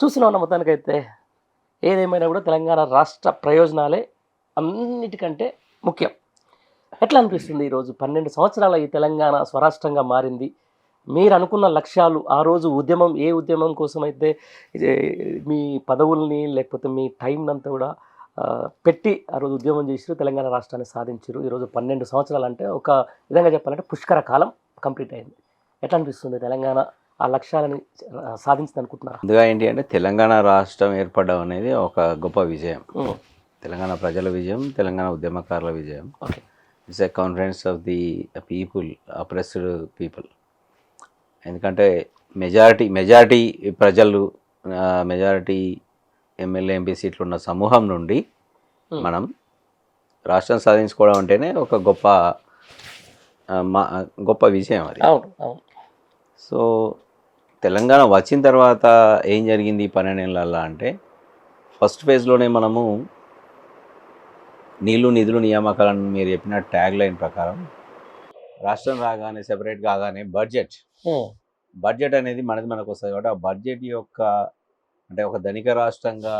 చూస్తున్నాం మొత్తానికైతే. ఏదేమైనా గూడా తెలంగాణ రాష్ట్ర ప్రయోజనాలే అన్నిటికంటే ముఖ్యం. ఎట్లా అనిపిస్తుంది ఈరోజు 12 సంవత్సరాల ఈ తెలంగాణ స్వరాష్ట్రంగా మారింది. మీరనుకున్న లక్ష్యాలు ఆ రోజు ఉద్యమం ఏ ఉద్యమం కోసమైతే ఇది మీ పదవుల్ని లేకపోతే మీ టైంనంతా గూడా పెట్టి ఆ రోజు ఉద్యమం చేసిర్రు. తెలంగాణ రాష్ట్రాన్ని సాధించిర్రు. ఈరోజు 12 సంవత్సరాలంటే ఒక విధంగా చెప్పాలంటే పుష్కర కాలం కంప్లీట్ అయింది. ఎట్లా అనిపిస్తుంది తెలంగాణ ఆ లక్ష్యాలని సాధించిందనుకుంటున్నారా? ముందుగా ఏంటి అంటే తెలంగాణ రాష్ట్రం ఏర్పడడం అనేది ఒక గొప్ప విజయం. హ్మ్. తెలంగాణ ప్రజల విజయం, తెలంగాణ ఉద్యమకారుల విజయం. Okay. It's a conference of the people, oppressed people. ఎందుకంటే మెజారిటీ ప్రజలు, మెజారిటీ ఎమ్మెల్యే, ఎంపీ సీట్లు ఉన్న సమూహం నుండి హ్మ్. మనం రాష్ట్రం సాధించుకోవడం అంటేనే ఒక గొప్ప విజయం అది. అవును. అవును. సో తెలంగాణ వచ్చిన తర్వాత ఏం జరిగింది ఈ 12 ఏళ్ళల్లో అంటే, ఫస్ట్ ఫేజ్లోనే మనము నీళ్లు, నిధులు, నియామకాలను మీరు చెప్పిన ట్యాగ్ లైన్ ప్రకారం రాష్ట్రం రాగానే, సెపరేట్ కాగానే హ్మ్. బడ్జెట్ అనేది మనకు వస్తుంది కాబట్టి ఆ బడ్జెట్ యొక్క అంటే ఒక ధనిక రాష్ట్రంగా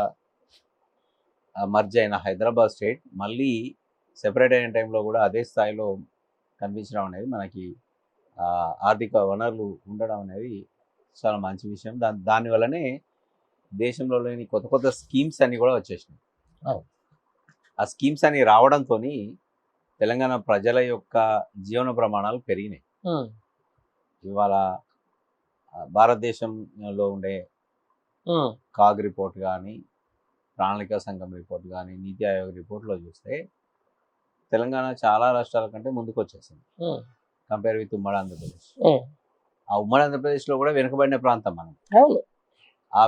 మర్జ్ అయిన హైదరాబాద్ స్టేట్ మళ్ళీ సెపరేట్ అయిన టైంలో కూడా అదే స్థాయిలో కనిపించడం అనేది మనకి ఆర్థిక వనరులు ఉండడం అనేది చాలా మంచి విషయం. దానివల్లనే దేశంలో లేని కొత్త కొత్త స్కీమ్స్ అన్నీ కూడా వచ్చేసినాయి. అవును. ఆ స్కీమ్స్ అన్ని రావడంతో తెలంగాణ ప్రజల యొక్క జీవన ప్రమాణాలు పెరిగినాయి. హ్మ్. ఇవాళ భారతదేశంలో ఉండే హ్మ్. కాగ్ రిపోర్ట్ కానీ, ప్రణాళికా సంఘం రిపోర్ట్ కానీ, నీతి ఆయోగ్ రిపోర్ట్లో చూస్తే తెలంగాణ చాలా రాష్ట్రాల కంటే ముందుకు వచ్చేసింది హ్మ్. కంపేర్ విత్ ఉమ్మడి ఆంధ్రప్రదేశ్. హ్మ్. ఆ ఉమ్మడి ఆంధ్రప్రదేశ్లో కూడా వెనుకబడిన ప్రాంతం మనం. అవును. ఆ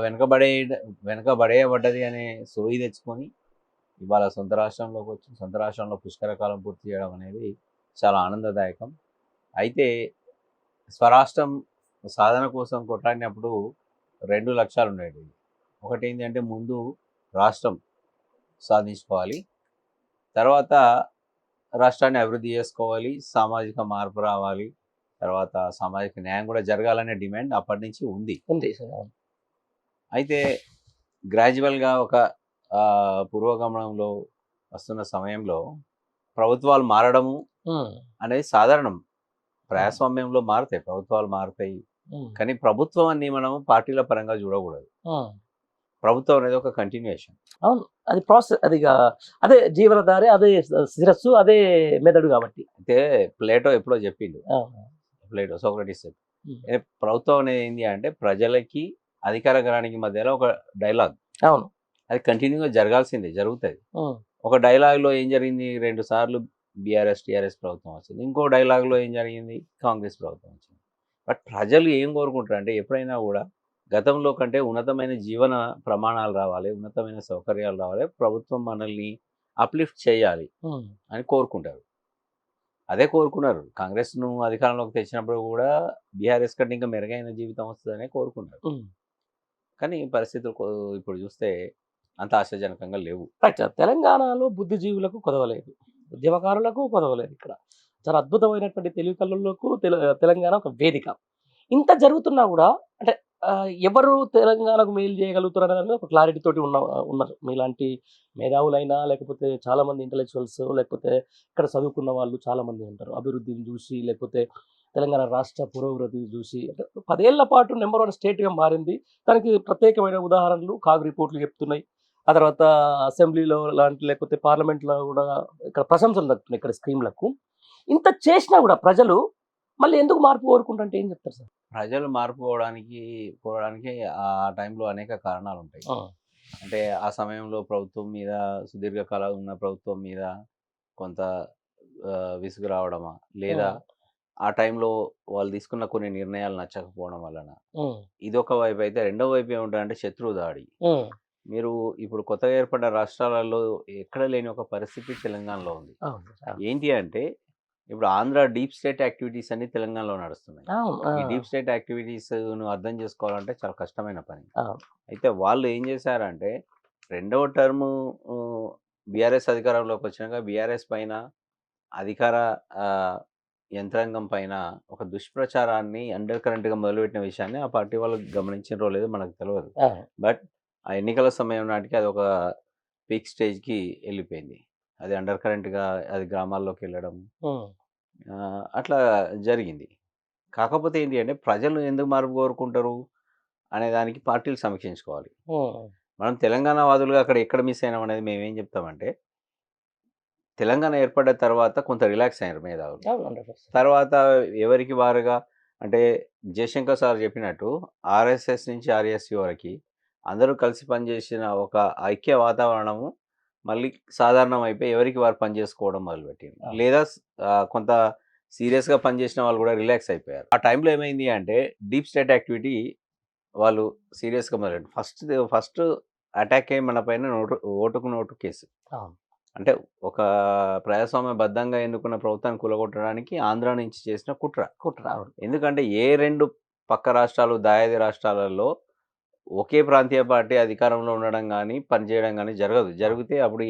వెనుకబడేయబడ్డది అనే సోయి తెచ్చుకొని ఇవాళ సొంత రాష్ట్రంలోకి వచ్చి సొంత రాష్ట్రంలో పుష్కర కాలం పూర్తి చేయడం అనేది చాలా ఆనందదాయకం. అయితే స్వరాష్ట్రం సాధన కోసం కొట్లాడినప్పుడు 2 లక్ష్యాలు ఉండేవి. ఒకటి ఏంటి అంటే ముందు రాష్ట్రం సాధించుకోవాలి, తర్వాత రాష్ట్రాన్ని అభివృద్ధి చేసుకోవాలి, సామాజిక మార్పు రావాలి, తర్వాత సామాజిక న్యాయం కూడా జరగాలనే డిమాండ్ అప్పటి నుంచి ఉంది. ఉంది. అవును. అయితే గ్రాడ్యువల్గా ఒక పురోగమనంలో వస్తున్న సమయంలో ప్రభుత్వాలు మారడము హ్మ్. అనేది సాధారణం. ప్రజాస్వామ్యంలో మారుతాయి, ప్రభుత్వాలు మారుతాయి. హ్మ్. కానీ ప్రభుత్వాన్ని మనం పార్టీల పరంగా చూడకూడదు. హ్మ్. ప్రభుత్వం అనేది ఒక కంటిన్యూయేషన్. అవును. అది ప్రాసెస్ అదిగా అదే జీవనధారి, అదే శిరస్సు, అదే మెదడు గాబట్టి. అయితే ప్లేటో ఎప్పుడో చెప్పిండు. అవును. సోక్రటీస్ చెప్పి హ్మ్. ప్రభుత్వం అనేది ఏంటి అంటే ప్రజలకి అధికార గణానికి మధ్యలో ఒక డైలాగ్. అవును. అది కంటిన్యూగా జరగాల్సిందే, జరుగుతుంది. హ్మ్. ఒక డైలాగ్లో ఏం జరిగింది, 2 సార్లు బీఆర్ఎస్ టీఆర్ఎస్ ప్రభుత్వం వచ్చింది. ఇంకో డైలాగ్లో ఏం జరిగింది, కాంగ్రెస్ ప్రభుత్వం వచ్చింది. బట్ ప్రజలు ఏం కోరుకుంటారు అంటే ఎప్పుడైనా కూడా గతంలో కంటే ఉన్నతమైన జీవన ప్రమాణాలు రావాలి, ఉన్నతమైన సౌకర్యాలు రావాలి, ప్రభుత్వం మనల్ని అప్లిఫ్ట్ చేయాలి హ్మ్. అని కోరుకుంటారు. అదే కోరుకున్నారు. కాంగ్రెస్ను అధికారంలోకి తెచ్చినప్పుడు కూడా బీఆర్ఎస్ కంటే ఇంకా మెరుగైన జీవితం వస్తుందనే కోరుకున్నారు. హ్మ్. కానీ పరిస్థితులు ఇప్పుడు చూస్తే అంత ఆశాజనకంగా లేవు. రైట్. తెలంగాణలో బుద్ధిజీవులకు కొదవలేదు. ఉద్యమకారులకు కొదవలేదు ఇక్కడ. చాలా అద్భుతమైనటువంటి తెలివి కల్లులకు తెలంగాణ ఒక వేదిక. ఇంత జరుగుతున్నా గూడా అంటే ఎవరు తెలంగాణకు మేలు చేయగలుగుతారనేది ఒక క్లారిటీ తోటి ఉన్నారు. మీలాంటి మేధావులైనా, లేకపోతే చాలామంది ఇంటలెక్చువల్స్, లేకపోతే ఇక్కడ చదువుకున్న వాళ్ళు చాలామంది ఉంటారు. అభివృద్ధిని జూసి, లేకపోతే తెలంగాణ రాష్ట్ర పురోగతిని జూసి అంటే 10 ఏళ్ల పాటు నంబర్ 1 స్టేట్‌గా మారింది. దానికి ప్రత్యేకమైన ఉదాహరణలు కాగ్ రిపోర్ట్‌లు చెప్తున్నాయి. ఆ తర్వాత అసెంబ్లీలో లాంటి లేకపోతే పార్లమెంట్‌లో గూడా ఇక్కడ ప్రశంసలు దక్కుతున్నాయి ఇక్కడ స్కీమ్‌లకు. ఇంత చేసినా గూడా ప్రజలు మళ్ళీ ఎందుకు మార్పు కోరుకుంటారంటే ఏం చెప్తారు సార్? ప్రజలు కోరడానికి ఆ టైంలో అనేక కారణాలుంటాయి. ఆ! అంటే ఆ సమయంలో ప్రభుత్వం మీద, సుదీర్ఘకాలం ఉన్న ప్రభుత్వం మీద కొంత విసుగు రావడమా? లేదా హ్మ్. ఆ టైంలో వాళ్ళు తీసుకున్న కొన్ని నిర్ణయాలు నచ్చకపోవడం వలన? హ్మ్. ఇదొక వైపు అయితే, రెండో వైపు ఏముంటదంటే శత్రువు దాడి. హ్మ్. మీరు ఇప్పుడు కొత్తగా ఏర్పడ్డ రాష్ట్రాలలో ఎక్కడ లేని ఒక పరిస్థితి తెలంగాణలో ఉంది. అవును. అవును. ఏంటి అంటే ఇప్పుడు ఆంధ్ర డీప్ స్టేట్ యాక్టివిటీస్ అన్నీ తెలంగాణలో నడుస్తున్నాయి. అవును. ఆ! ఈ డీప్ స్టేట్ యాక్టివిటీస్‌ను అర్థం చేసుకోవాలంటే చాలా కష్టమైన పని. అవును. అయితే వాళ్ళు ఏం చేశారంటే రెండవ టర్ము బీఆర్ఎస్ అధికారంలోకి వచ్చినాక బీఆర్ఎస్ పైన అధికార ఆహ్, యంత్రాంగం పైన ఒక దుష్ప్రచారాన్ని అండర్ కరెంట్‌గా మొదలుపెట్టిన విషయాన్ని ఆ పార్టీ వాళ్ళు గమనించినరో లేదో మనకు తెలవదు. ఆ! బట్ ఆ ఎన్నికల సమయం నాటికి అదొక పీక్ స్టేజ్‌కి ఎళ్ళిపోయింది. అది అండర్ కరెంట్‌గా అది గ్రామాల్లోకెళ్ళడం హ్మ్. అట్లా జరిగింది. కాకపోతే ఏంటి అంటే ప్రజలు ఎందుకు మార్పు కోరుకుంటారు అనే దానికి పార్టీలు సమీక్షించుకోవాలి. హ్మ్. మనం తెలంగాణ వాదులుగా అక్కడ ఎక్కడ మిస్ అయినాం అనేది మేమేం చెప్తామంటే, తెలంగాణ ఏర్పడ్డ తర్వాత కొంత రిలాక్స్ అయ్యారు మేధావులు. అవును. 100%. తర్వాత ఎవరికి వారుగా అంటే జయశంకర్ సార్ చెప్పినట్టు ఆర్ఎస్ఎస్ నుంచి ఆర్ఎస్‌సి వరకి అందరూ కలిసి పనిచేసిన ఒక ఐక్య వాతావరణము మళ్ళీ సాధారణం అయిపోయి ఎవరికి వారు పనిచేసుకోవడం మొదలుపెట్టిండ్రు. అవును. లేదా కొంత సీరియస్‌గా పనిచేసిన వాళ్ళు కూడా రిలాక్స్ అయిపోయారు. ఆ టైంలో ఏమైంది అంటే డీప్ స్టేట్ యాక్టివిటీ వాళ్ళు సీరియస్‌గా మొదలెట్టారు. ఫస్ట్ అటాకే మన పైన ఓటుకు నోటు కేసు. అవును. అంటే ఒక ప్రజాస్వామ్యబద్ధంగా ఎన్నుకున్న ప్రభుత్వాన్ని కూలగొట్టడానికి ఆంధ్ర నుంచి చేసిన కుట్ర. కుట్ర. అవును. ఎందుకంటే ఏ 2 పక్క రాష్ట్రాలు, దాయాది రాష్ట్రాలలో ఒకే ప్రాంతీయ పార్టీ అధికారంలో ఉండడం గానీ, పనిచేయడం గానీ జరగదు. అవును. జరిగితే అప్పుడు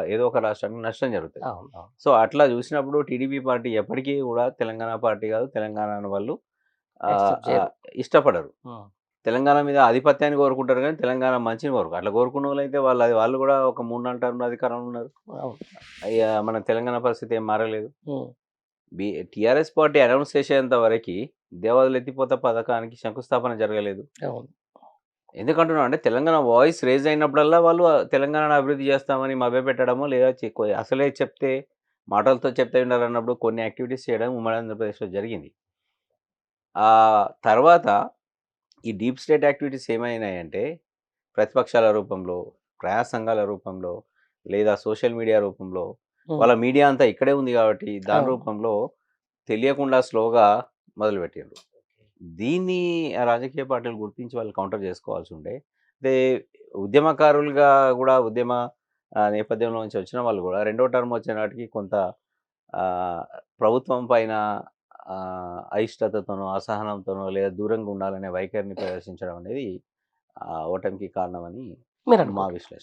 ఏదో ఒక రాష్ట్రానికి నష్టం జరుగుతది. అవును. అవును. సో, అట్లా చూసినప్పుడు టీడీపీ పార్టీ ఎప్పటికీ కూడా తెలంగాణ పార్టీ కాదు. తెలంగాణను వాళ్ళు ఆహ్, యాక్సెప్ట్ చేయరు. ఆహ్, ఇష్టపడరు. హ్మ్. తెలంగాణ మీద ఆధిపత్యాన్ని కోరుకుంటారు గానీ, తెలంగాణ మంచిని కోరుకోరు. అట్లా కోరుకున్నోళ్ళైతే వాళ్ళు కూడా ఒక 3, 4 టర్మ్‌లు అధికారంలో ఉన్నారు. అవును. మన తెలంగాణ పరిస్థితి ఏం మారలేదు. హ్మ్. టీఆర్ఎస్ పార్టీ అనౌన్స్ చేసేంత వరకి దేవాదులు ఎత్తిపోత పథకానికి శంకుస్థాపన జరగలేదు. అవును. ఎందుకంటున్నా అంటే తెలంగాణ వాయిస్ రైజ్ అయినప్పుడల్లా వాళ్ళు తెలంగాణను అభివృద్ధి చేస్తామని మభ్యపెట్టడమో లేదా అసలే చెప్తే మాటలతో చెప్తే వినరన్నప్పుడు కొన్ని యాక్టివిటీస్ చేయడం ఉమ్మడి ఆంధ్రప్రదేశ్‌లో జరిగింది. తర్వాత ఈ డీప్ స్టేట్ యాక్టివిటీస్ ఏమైనాయంటే ప్రతిపక్షాల రూపంలో, ప్రజా సంఘాల రూపంలో లేదా సోషల్ మీడియా రూపంలో హ్మ్. వాళ్ళ మీడియా అంతా ఇక్కడే ఉంది కాబట్టి దాని అవును. రూపంలో తెలియకుండా స్లోగా మొదలుపెట్టిండ్రు. దీన్ని రాజకీయ పార్టీలు గుర్తించి వాళ్ళు కౌంటర్ చేసుకోవాల్సి ఉండే. అదే ఉద్యమకారులుగా గూడా నేపథ్యంలో నుంచి వచ్చిన వాళ్ళు గూడా రెండో టర్మ్ వచ్చే నాటికి కొంత ఆహ్, ప్రభుత్వం పైన అయిష్టతతోనో, అసహనంతోనో లేదా దూరంగా ఉండాలనే వైఖరిని ప్రదర్శించడం అనేది ఓటమికి కారణమని మా మీరనుకుంటున్నారు. విశ్లేషణ.